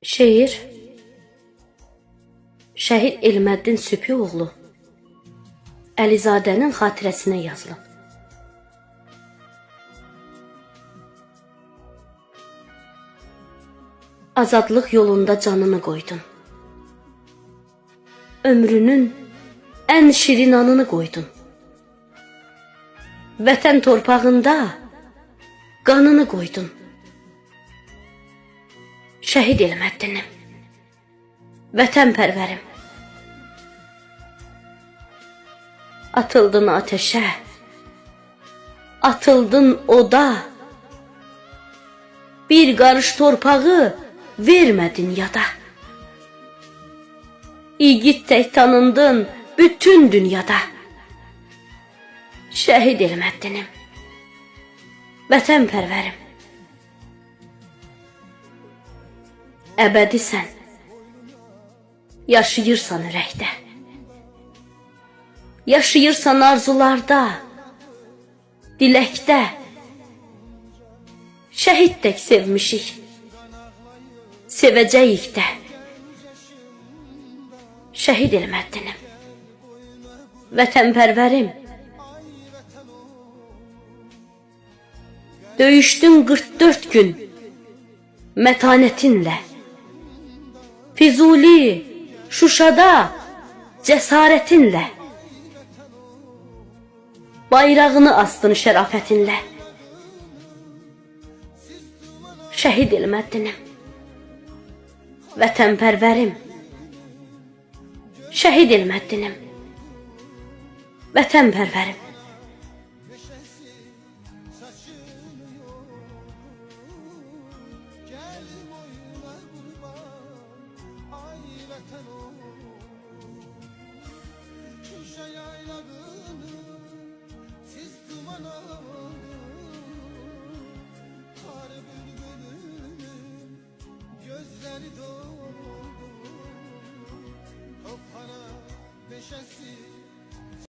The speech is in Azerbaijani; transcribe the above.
Şeir Şəhid Elməddin Sübhi oğlu Əlizadənin xatirəsinə yazılıb. Azadlıq yolunda canını qoydun. Ömrünün ən şirin anını qoydun. Vətən torpağında qanını qoydun. Şəhid Elməddinim, vətənpərvərim. Atıldın ateşə, atıldın oda. Bir qarış torpağı vermədin yada. İgid tək tanındın bütün dünyada. Şəhid Elməddinim, vətənpərvərim. Əbədisən, yaşayırsan ürəkdə. Yaşayırsan arzularda, diləkdə. Şəhid tək sevmişik, sevəcəyik də. Şəhid Elməddinim, vətənpərvərim. Döyüşdün 44 gün mətanətinlə. Füzuli, Şuşada cəsarətinlə. Bayrağını astın şərafətinlə. Şəhid Elməddinim, vətənpərvərim. Şəhid Elməddinim, vətənpərvərim. Gözleri doldu, topana beşesi